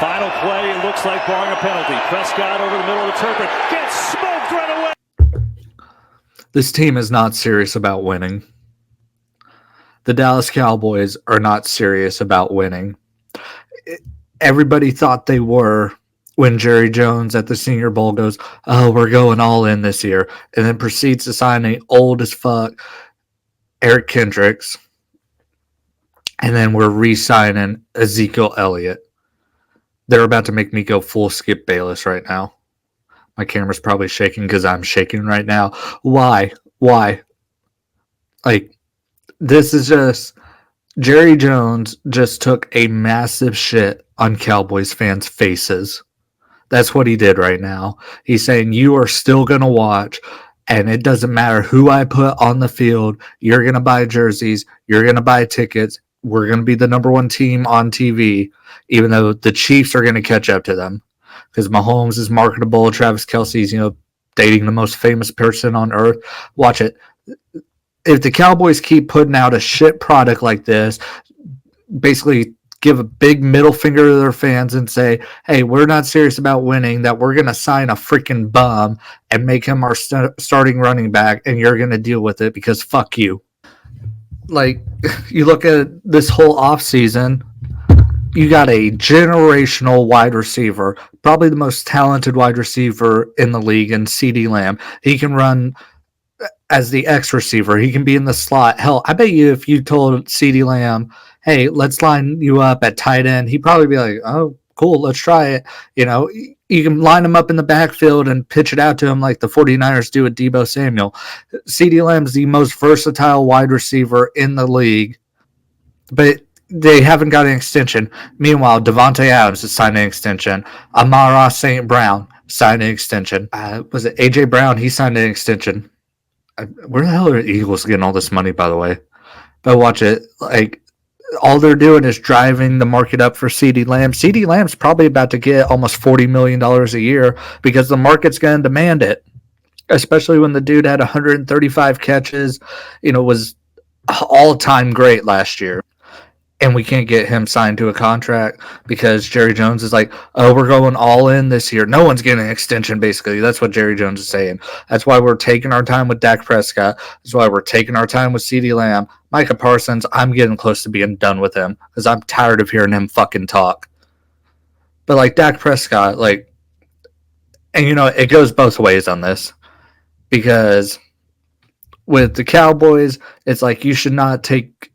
Final play, it looks like barring a penalty. Prescott over the middle of the turf gets smoked right away. This team is not serious about winning. The Dallas Cowboys are not serious about winning. Everybody thought they were when Jerry Jones at the Senior Bowl goes, "Oh, we're going all in this year," and then proceeds to sign a old as fuck Eric Kendricks, and then we're re-signing Ezekiel Elliott. They're about to make me go full Skip Bayless right now. My camera's probably shaking because I'm shaking right now. Why? Like, this is just... Jerry Jones just took a massive shit on Cowboys fans' faces. That's what he did right now. He's saying, you are still going to watch, and it doesn't matter who I put on the field. You're going to buy jerseys. You're going to buy tickets. We're going to be the number one team on TV, even though the Chiefs are going to catch up to them. Because Mahomes is marketable. Travis Kelce's, dating the most famous person on earth. Watch it. If the Cowboys keep putting out a shit product like this, basically give a big middle finger to their fans and say, hey, we're not serious about winning, that we're going to sign a freaking bum and make him our starting running back, and you're going to deal with it because fuck you. Like, you look at this whole offseason, you got a generational wide receiver, probably the most talented wide receiver in the league, in CeeDee Lamb. He can run as the X receiver. He can be in the slot. Hell, I bet you if you told CeeDee Lamb, hey, let's line you up at tight end, he'd probably be like, oh, cool, let's try it. You can line him up in the backfield and pitch it out to him like the 49ers do with Deebo Samuel. CeeDee Lamb's the most versatile wide receiver in the league, but they haven't got an extension. Meanwhile, Devontae Adams is signing an extension. Amon-Ra St. Brown signed an extension. Was it A.J. Brown? He signed an extension. Where the hell are the Eagles getting all this money, by the way? But watch it. Like, all they're doing is driving the market up for CeeDee Lamb. CeeDee Lamb's probably about to get almost $40 million a year because the market's going to demand it, especially when the dude had 135 catches, was all-time great last year. And we can't get him signed to a contract because Jerry Jones is like, oh, we're going all in this year. No one's getting an extension, basically. That's what Jerry Jones is saying. That's why we're taking our time with Dak Prescott. That's why we're taking our time with CeeDee Lamb. Micah Parsons, I'm getting close to being done with him because I'm tired of hearing him fucking talk. But, like, Dak Prescott, and, it goes both ways on this because with the Cowboys, it's like you should not take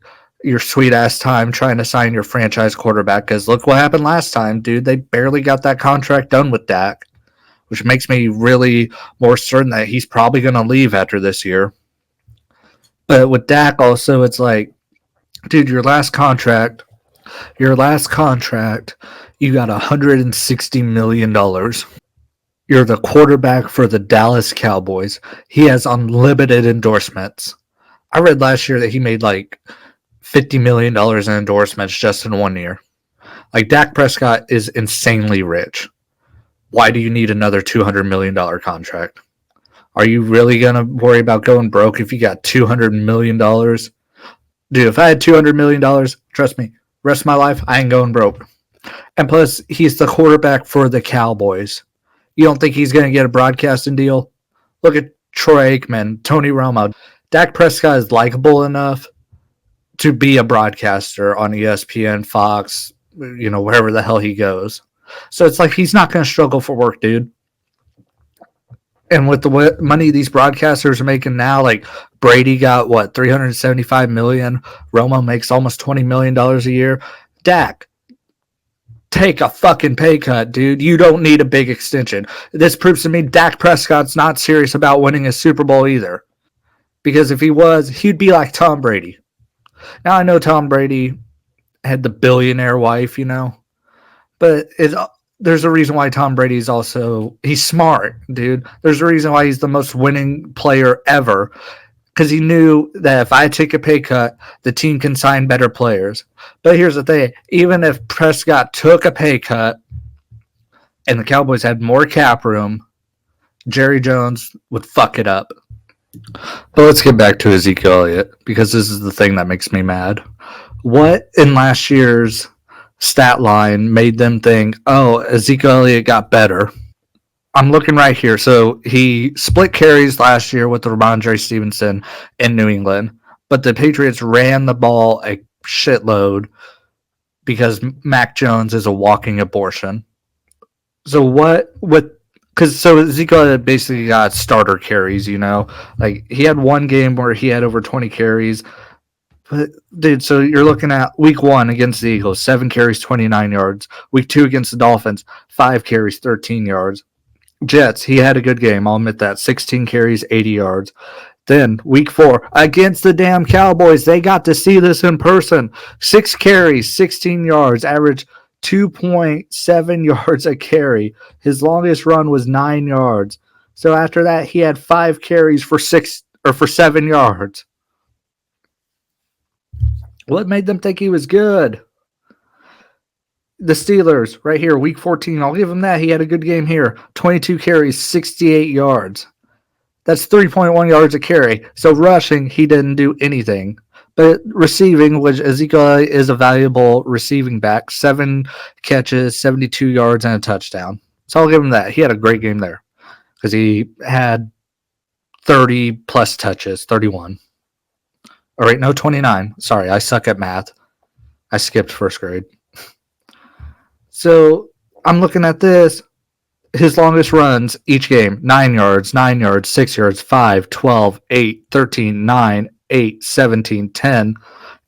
your sweet ass time trying to sign your franchise quarterback because look what happened last time, dude. They barely got that contract done with Dak, which makes me really more certain that he's probably going to leave after this year. But with Dak also, it's like, dude, your last contract, you got $160 million. You're the quarterback for the Dallas Cowboys. He has unlimited endorsements. I read last year that he made like $50 million in endorsements just in 1 year. Like, Dak Prescott is insanely rich. Why do you need another $200 million contract? Are you really going to worry about going broke if you got $200 million? Dude, if I had $200 million, trust me, rest of my life, I ain't going broke. And plus, he's the quarterback for the Cowboys. You don't think he's going to get a broadcasting deal? Look at Troy Aikman, Tony Romo. Dak Prescott is likable enough to be a broadcaster on ESPN, Fox, wherever the hell he goes. So it's like he's not going to struggle for work, dude. And with the money these broadcasters are making now, like Brady got, $375 million. Romo makes almost $20 million a year. Dak, take a fucking pay cut, dude. You don't need a big extension. This proves to me Dak Prescott's not serious about winning a Super Bowl either. Because if he was, he'd be like Tom Brady. Now, I know Tom Brady had the billionaire wife, but there's a reason why Tom Brady's he's smart, dude. There's a reason why he's the most winning player ever, because he knew that if I take a pay cut, the team can sign better players. But here's the thing. Even if Prescott took a pay cut and the Cowboys had more cap room, Jerry Jones would fuck it up. But let's get back to Ezekiel Elliott, because this is the thing that makes me mad. What in last year's stat line made them think, oh, Ezekiel Elliott got better. I'm looking right here. So he split carries last year with Ramondre Stevenson in New England, but the Patriots ran the ball a shitload because Mac Jones is a walking abortion. So because Ezekiel basically got starter carries, like he had one game where he had over 20 carries. But dude, so you're looking at week 1 against the Eagles, 7 carries, 29 yards. Week 2 against the Dolphins, 5 carries, 13 yards. Jets, he had a good game, I'll admit that. 16 carries, 80 yards. Then week 4 against the damn Cowboys, they got to see this in person. 6 carries, 16 yards, average 2.7 yards a carry. His longest run was 9 yards. So after that, he had 5 carries for 7 yards. What made them think he was good? The Steelers, right here, week 14. I'll give him that. He had a good game here. 22 carries, 68 yards. That's 3.1 yards a carry. So rushing, he didn't do anything. But receiving, which Ezekiel is a valuable receiving back, 7 catches, 72 yards, and a touchdown. So I'll give him that. He had a great game there because he had 30-plus touches, 31. All right, no, 29. Sorry, I suck at math. I skipped first grade. So I'm looking at this. His longest runs each game, 9 yards, 9 yards, 6 yards, 5, 12, 8, 13, 9, 8, 17, 10,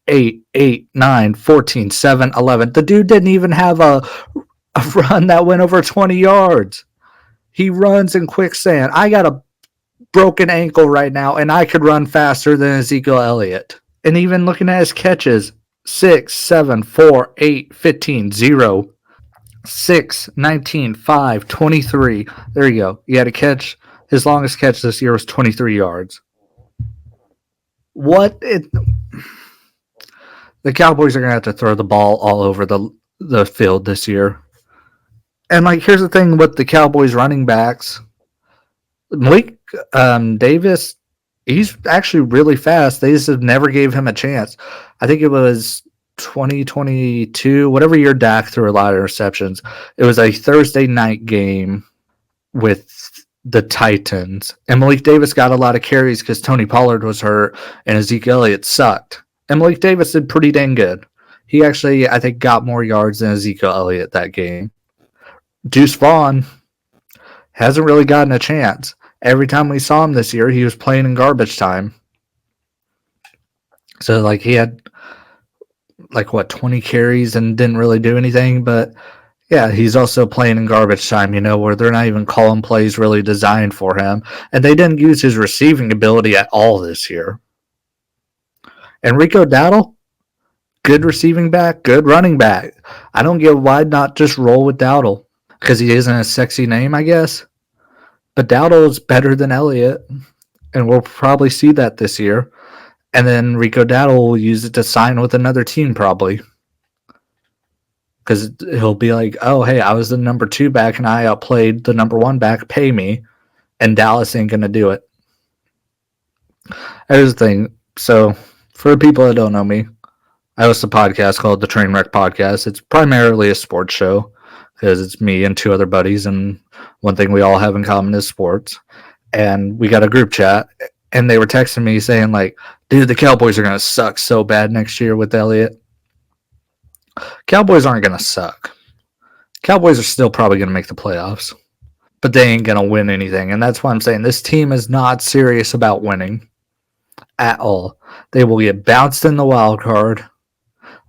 8, 8, 9, 14, 7, 11. The dude didn't even have a run that went over 20 yards. He runs in quicksand. I got a broken ankle right now, and I could run faster than Ezekiel Elliott. And even looking at his catches, 6, 7, 4, 8, 15, 0. 6, 19, 5, 23. There you go. He had a catch. His longest catch this year was 23 yards. The Cowboys are going to have to throw the ball all over the field this year. And, here's the thing with the Cowboys running backs. Malik Davis, he's actually really fast. They just never gave him a chance. I think it was 2022, whatever year Dak threw a lot of interceptions. It was a Thursday night game with the Titans, and Malik Davis got a lot of carries because Tony Pollard was hurt and Ezekiel Elliott sucked. And Malik Davis did pretty dang good. He actually, I think, got more yards than Ezekiel Elliott that game. Deuce Vaughn hasn't really gotten a chance. Every time we saw him this year, he was playing in garbage time. So, he had 20 carries and didn't really do anything. But, yeah, he's also playing in garbage time, where they're not even calling plays really designed for him. And they didn't use his receiving ability at all this year. Enrico Dowdle, good receiving back, good running back. I don't get why not just roll with Dowdle. Because he isn't a sexy name, I guess. But Dowdle is better than Elliott. And we'll probably see that this year. And then Rico Dowdle will use it to sign with another team probably. Because he'll be like, oh, hey, I was the number 2 back and I outplayed the number 1 back. Pay me. And Dallas ain't going to do it. Here's the thing. So, for the people that don't know me, I host a podcast called the Trainwreck Podcast. It's primarily a sports show because it's me and 2 other buddies. And one thing we all have in common is sports. And we got a group chat. And they were texting me saying, dude, the Cowboys are going to suck so bad next year with Elliott. Cowboys aren't going to suck. Cowboys are still probably going to make the playoffs. But they ain't going to win anything. And that's why I'm saying this team is not serious about winning at all. They will get bounced in the wild card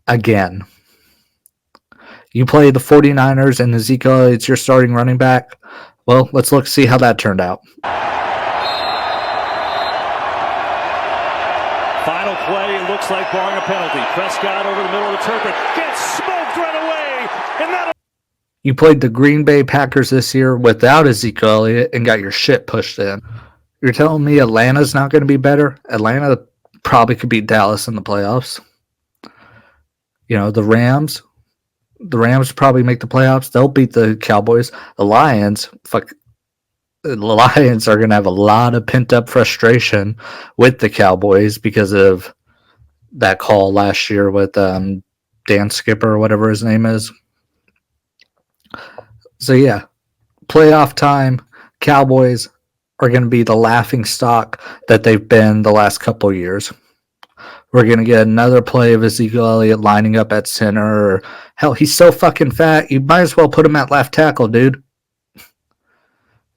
again. You play the 49ers and Ezekiel, it's your starting running back. Well, let's see how that turned out. Final play looks like barring a penalty. Prescott over the middle of the turf gets smoked right away. And that. You played the Green Bay Packers this year without Ezekiel Elliott and got your shit pushed in. You're telling me Atlanta's not going to be better? Atlanta probably could beat Dallas in the playoffs. The Rams probably make the playoffs. They'll beat the Cowboys. The Lions are going to have a lot of pent-up frustration with the Cowboys because of that call last year with Dan Skipper or whatever his name is. So yeah, playoff time, Cowboys are going to be the laughing stock that they've been the last couple years. We're going to get another play of Ezekiel Elliott lining up at center. Or, hell, he's so fucking fat, you might as well put him at left tackle, dude.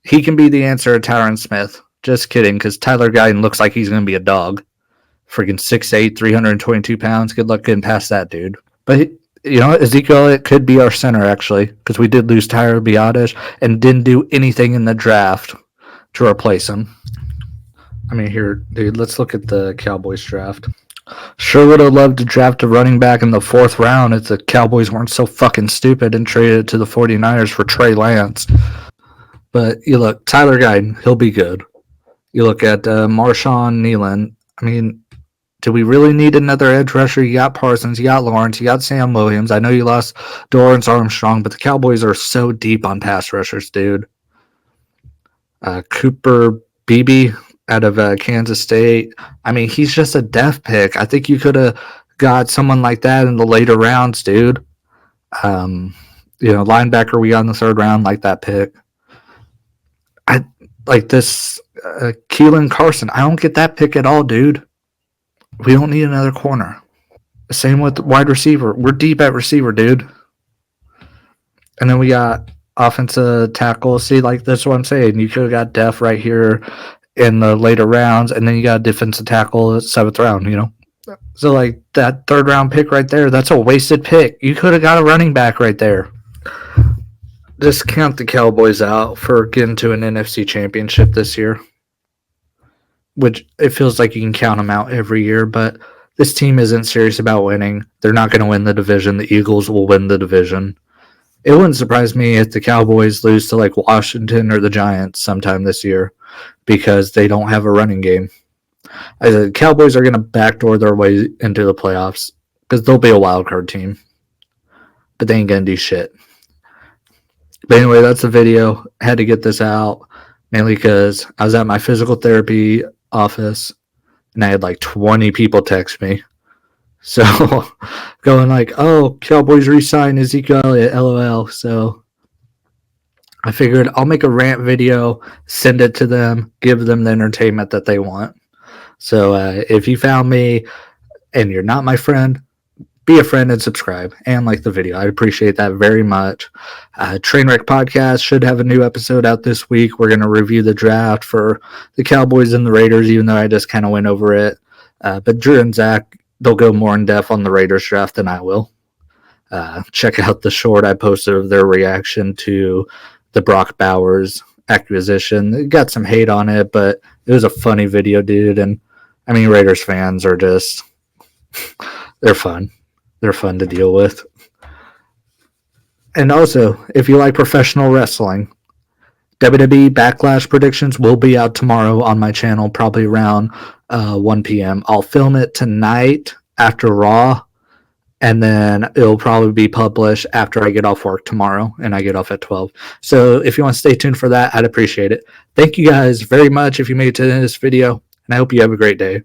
He can be the answer to Tyron Smith. Just kidding, because Tyler Guyton looks like he's going to be a dog. Freaking 6'8", 322 pounds. Good luck getting past that, dude. But, you know, Ezekiel Elliott could be our center, actually, because we did lose Tyler Biadasz and didn't do anything in the draft to replace him. I mean, here, dude, let's look at the Cowboys draft. Sure would have loved to draft a running back in the 4th round if the Cowboys weren't so fucking stupid and traded it to the 49ers for Trey Lance. But you look, Tyler Guyton, he'll be good. You look at Marshawn Nealon. I mean, do we really need another edge rusher? You got Parsons, you got Lawrence, you got Sam Williams. I know you lost Dorrance Armstrong, but the Cowboys are so deep on pass rushers, dude. Cooper Beebe out of Kansas State. I mean, he's just a depth pick. I think you could have got someone like that in the later rounds, dude. Linebacker we got in the 3rd round, like that pick. I like this Keelan Carson. I don't get that pick at all, dude. We don't need another corner. Same with wide receiver. We're deep at receiver, dude. And then we got offensive tackle. See, like, that's what I'm saying. You could have got depth right here in the later rounds, and then you got a defensive tackle at 7th round, you know? So, like, that 3rd round pick right there, that's a wasted pick. You could have got a running back right there. Just count the Cowboys out for getting to an NFC championship this year. Which it feels like you can count them out every year, but this team isn't serious about winning. They're not going to win the division. The Eagles will win the division. It wouldn't surprise me if the Cowboys lose to like Washington or the Giants sometime this year because they don't have a running game. The Cowboys are going to backdoor their way into the playoffs because they'll be a wild card team, but they ain't going to do shit. But anyway, that's the video. I had to get this out mainly because I was at my physical therapy office and I had like 20 people text me. So going like, oh, Cowboys re-sign Ezekiel Elliott, LOL. So I figured I'll make a rant video, send it to them, give them the entertainment that they want. So if you found me and you're not my friend, be a friend and subscribe and like the video. I'd appreciate that very much. Trainwreck Podcast should have a new episode out this week. We're going to review the draft for the Cowboys and the Raiders, even though I just kind of went over it. But Drew and Zach, they'll go more in depth on the Raiders draft than I will. Check out the short I posted of their reaction to the Brock Bowers acquisition. It got some hate on it, but it was a funny video, dude. And I mean, Raiders fans are just, they're fun. They're fun to deal with. And also, if you like professional wrestling, WWE Backlash predictions will be out tomorrow on my channel, probably around 1 p.m. I'll film it tonight after Raw, and then it'll probably be published after I get off work tomorrow, and I get off at 12. So if you want to stay tuned for that, I'd appreciate it. Thank you guys very much if you made it to the end of this video, and I hope you have a great day.